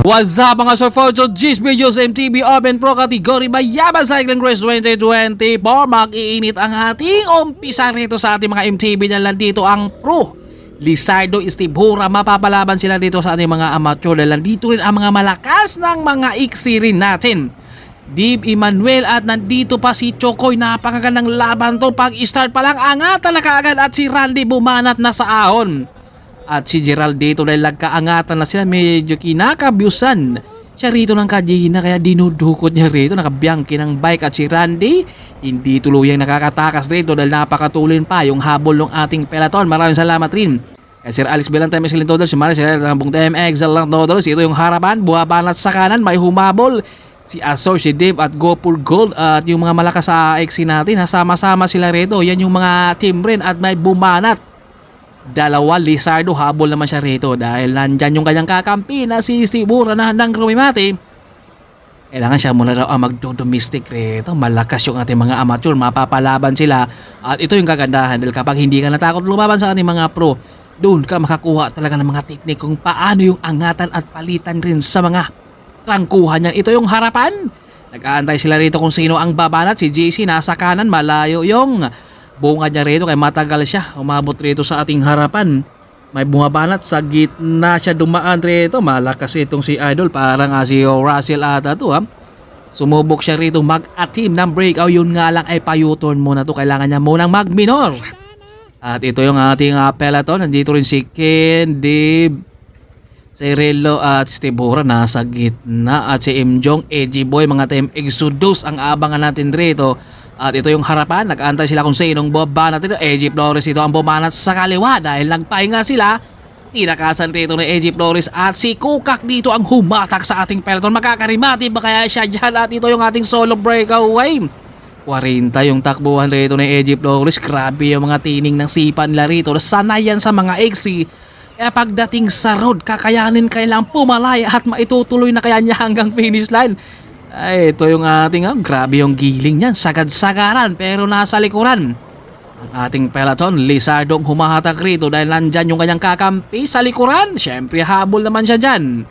What's up mga surfers? G's Videos MTB Open Pro Category Mayaman Cycling Race 2024. Mag-iinit ang ating umpisa rito sa ating mga MTB na dito ang Pro Lizardo, Steve Hura. Mapapalaban sila dito sa ating mga amateur na dito rin ang mga malakas ng mga iksi rin natin. Dave Emmanuel at nandito pa si Chokoy. Napakagandang laban to. Pag-start pa lang angatan na kaagad at si Randy bumanat na sa ahon. At si Gerald dito dahil nagkaangatan na sila, medyo kinakabyusan siya rito ng kadina kaya dinudukot niya rito, nakabiyangki ng bike. At si Randy hindi tuluyang nakakatakas rito dahil napakatulin pa yung habol ng ating peloton. Maraming salamat rin kay Sir Alex Bilang Temes Kilin Todos, si Maris Rambong TMX lang Todos. Ito yung harapan, buwabanat sa kanan, may humabol si Azor, si Dave at Go for Gold. At yung mga malakas sa XC natin, sama-sama sila rito. Yan yung mga team rin at may bumanat. Dalawa, Lizardo, habol naman siya rito dahil nandyan yung kanyang kakampi na si Steve Hura na handang rumimati. Kailangan siya muna daw ang magdo-domestic rito. Malakas yung ating mga amateur, mapapalaban sila. At ito yung kagandahan dahil kapag hindi ka natakot lumaban sa ating mga pro, doon ka makakuha talaga ng mga teknik kung paano yung angatan at palitan rin sa mga trangkuhan yan. Ito yung harapan. Nag-aantay sila rito kung sino ang babanat. Si JC nasa kanan, malayo yung bunga niya rito kaya matagal siya umabot rito sa ating harapan. May bumabanat sa gitna siya dumaan rito. Malakas itong si Idol, parang si Russell ata to ha. Sumubok siya rito mag-atim ng break. Yun nga lang ay pa-U-turn muna to. Kailangan niya munang mag-minor. At ito yung ating peloton. Nandito rin si Ken, Dave, si Relo at Steve Hura nasa gitna. At si Imjong, Edgy Boy, mga team Exodus ang abangan natin rito. At ito yung harapan, nag-aantay sila kung sinong bumabanat dito. Edgy Flores ito ang bumanat sa kaliwa dahil nagpahinga sila. Tinakasan rito ni Edgy Flores at si Kukak dito ang humatak sa ating peloton. Makakarimati ba kaya siya dyan? At ito yung ating solo breakaway. 40 yung takbuhan rito ni Edgy Flores. Grabe yung mga tining ng sipa nila rito. Sanayan sa mga XC. Kaya pagdating sa road, kakayanin kailang pumalaya at maitutuloy na kaya niya hanggang finish line. Ay, ito yung ating grabe yung giling niyan, sagad-sagaran pero nasa likuran. Ang ating peloton, Lizardo humahatak rito dahil nandyan yung kanyang kakampi sa likuran. Siyempre habol naman siya dyan.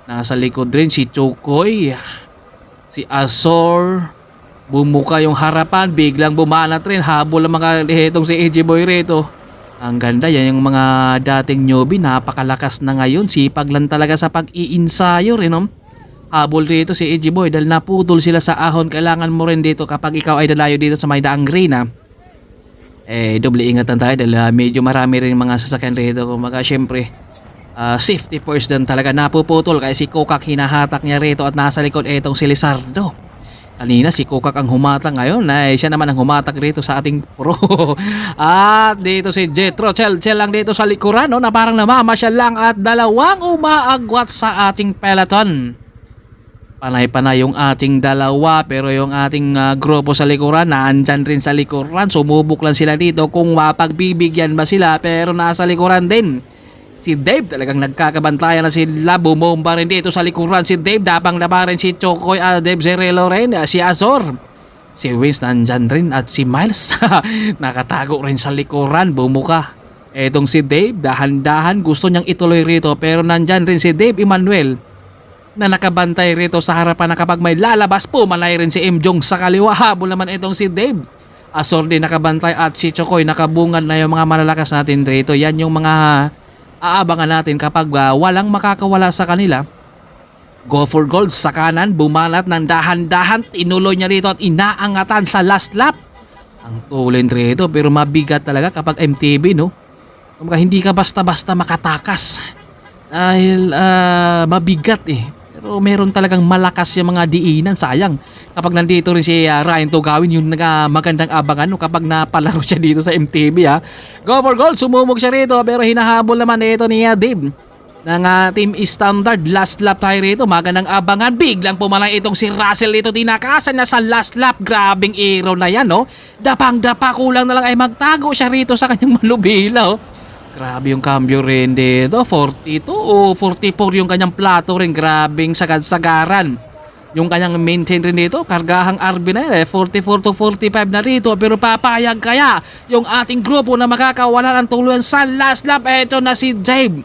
Nasa likod rin si Chokoy, si Azor. Bumuka yung harapan, biglang bumanat rin. Habol ang mga itong si AJ Boy rito. Ang ganda, yan yung mga dating newbie, napakalakas na ngayon. Sipag lang talaga sa pag-iinsayo rin, no? Habol rito si Edgy Boy dahil naputol sila sa ahon. Kailangan mo rin dito kapag ikaw ay dalayo dito sa may daang green doble ingatan tayo dahil medyo marami rin mga sasakyan rito. Kumaga syempre safety first din talaga. Napuputol kaya si Kukak hinahatak niya rito at nasa likod etong si Lizardo. Kanina si Kukak ang humatak, ngayon ay siya naman ang humatak rito sa ating pro. At dito si Jetro Chel lang dito sa likuran, no, na parang namamasyal lang at dalawang umaagwat sa ating peloton. Panay-panay yung ating dalawa pero yung ating grupo sa likuran naandyan rin sa likuran. Sumubok lang sila dito kung mapagbibigyan ba sila pero nasa likuran din. Si Dave talagang nagkakabantayan na sila. Bumomba rin dito sa likuran si Dave. Dapang-dapa rin si Chokoy, Dave Zerelo rin, si Azor. Si Wins nandyan rin at si Miles nakatago rin sa likuran. Bumuka etong si Dave, dahan-dahan gusto niyang ituloy rito pero nandyan rin si Dave Emmanuel na nakabantay rito sa harapan na kapag may lalabas po, malay rin si Imjong sa kaliwa. Habol naman itong si Dave. Azor din nakabantay at si Chokoy nakabungad na yung mga malalakas natin rito. Yan yung mga aabangan natin kapag walang makakawala sa kanila. Go for Gold sa kanan, bumanat ng dahan-dahan. Tinuloy niya rito at inaangatan sa last lap. Ang tulin rito pero mabigat talaga kapag MTB, no? Kumbaga hindi ka basta-basta makatakas dahil mabigat pero meron talagang malakas yung mga diinan. Sayang kapag nandito rin si Ryan Tugawin, yung magandang abangan no, kapag napalaro siya dito sa MTB. Go for Gold, sumubog siya rito pero hinahabol naman ito ni Dave ng Team Standard. Last lap tayo rito, magandang abangan. Biglang pumalay itong si Russell dito, tinakasan na sa last lap. Grabing aero na yan, no? Dapang-dapa, kulang na lang ay magtago siya rito sa kanyang manubila. Grabe yung cambio rin dito. 42 o 44 yung kanyang plato rin. Grabing sagad-sagaran. Yung kanyang maintain rin dito, kargahang RB na yan 44 to 45 na rito. Pero papayag kaya yung ating grupo na makakawala ng tuluyan sa last lap? Eto na si Dave.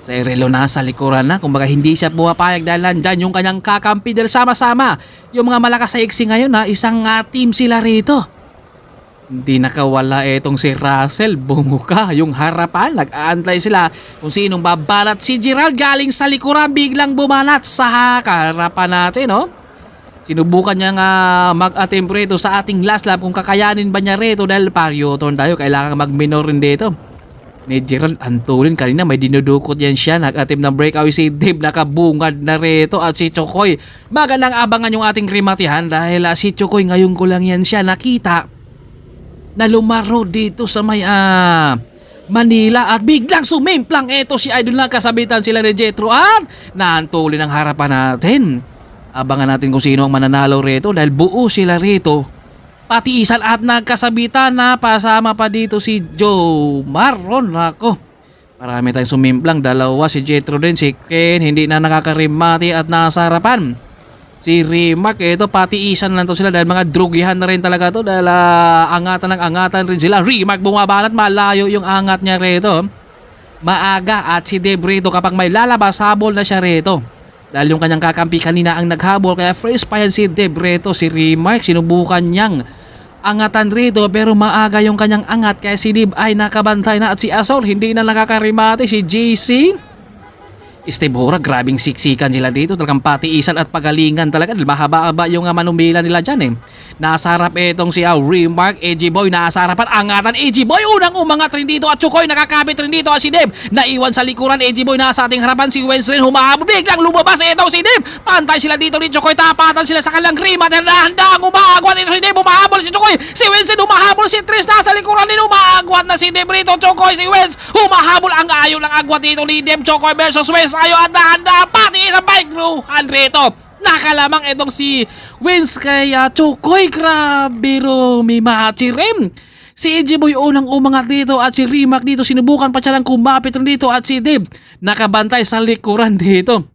Si Relo nasa likuran na, kumbaga hindi siya pumapayag dahil nandyan yung kanyang kakampi dahil sama-sama. Yung mga malakas sa iksi ngayon na isang team sila rito. Hindi nakawala etong si Russell, bumuka yung harapan, nag-aantay sila kung sinong babanat. Si Gerald galing sa likuran, biglang bumanat sa harapan natin, no? Sinubukan niya nga mag-attempt rito sa ating last lap kung kakayanin ba niya rito dahil paryoton tayo, kailangan mag-minor rin dito. Ni Gerald Antolin kanina may dinudukot yan siya, nag-attempt ng breakaway si Dave, nakabungad na rito at si Chokoy. Magandang abangan yung ating krimatihan dahil si Chokoy ngayon ko lang yan siya nakita na lumaro dito sa may Manila at biglang sumimplang eto si Idol na kasabitan sila ni Jetro at naantulin ang harapan natin. Abangan natin kung sino ang mananalo rito dahil buo sila rito. Patiisan at nagkasabitan na pasama pa dito si Joe Marron. Nako, marami tayong sumimplang, dalawa si Jetro din, si Ken hindi na nakakarimati at nasa harapan. Si Rimac, ito patiisan lang to sila dahil mga drugihan na rin talaga to dahil angatan ng angatan rin sila. Rimac bumabanat, malayo yung angat niya rito. Maaga at si Deb rito kapag may lalabas, habol na siya rito. Dahil yung kanyang kakampi kanina ang naghabol kaya fresh pa yan si Deb rito. Si Rimac sinubukan niyang angatan rito pero maaga yung kanyang angat kaya si Deb ay nakabantay na at si Azor hindi na nakakarimati. Si JC Steve Hora, grabing siksikan sila dito. Talagang patiisan at pagalingan talaga. Mahaba-haba yung manumila nila dyan eh. Nasa harap itong si Remark, AJ Boy, nasa harapan. Angatan, AJ Boy, unang umangat rin dito. At Chokoy, nakakabit rin dito. Si Deb, naiwan sa likuran. AJ Boy, nasa ating harapan. Si Wednesday, humahabol. Biglang lumabas itong si Deb. Pantay sila dito ni Chokoy. Tapatan sila sa kanilang grima. Handang umaagwat ito si Deb. Humahabol si Chokoy. Si Wednesday, humahabol. Si Tris, nasa likuran din. Umaagwat na si Deb rito. Chokoy, si Wednesday, humahabol. Ang ayaw ng agwat dito ni Deb. Chokoy versus Wednesday. Ayo at handa pati sa bike ruhan rito. Nakalamang itong si Wins kaya Chokoy, grabe Romy rim. Si AJ Boy unang umangat dito at si Rimac dito sinubukan pa siya ng kumapit dito at si Dave nakabantay sa likuran dito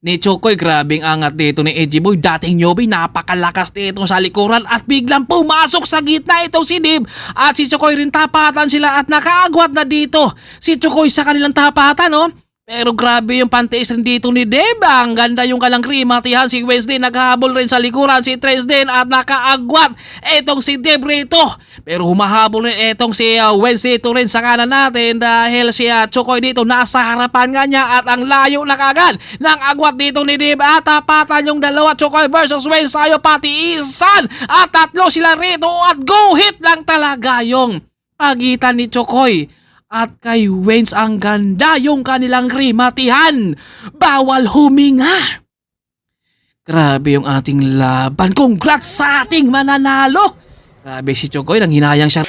ni Chokoy. Grabing angat dito ni AJ Boy, dating newbie, napakalakas dito sa likuran at biglang pumasok sa gitna itong si Dave at si Chokoy rin. Tapatan sila at nakaagwat na dito si Chokoy sa kanilang tapatan, no? Pero grabe yung pantiis rin dito ni Deb. Ang ganda yung kalang krimatihan. Si Wednesday naghahabol rin sa likuran. Si Tres din at nakaagwat etong si Deb rito. Pero humahabol rin etong si Wednesday ito rin sa kanan natin dahil si Chokoy dito nasa harapan nga niya at ang layo na kagad ng agwat dito ni Deb at tapatan yung dalawa. Chokoy versus Wednesday, patiisan at tatlo sila rito at go hit lang talaga yung pagitan ni Chokoy at kay Waynes. Ang ganda yung kanilang krimatihan. Bawal huminga. Grabe yung ating laban. Congrats sa ating mananalo. Grabe si Chokoy, nang hinayang siya.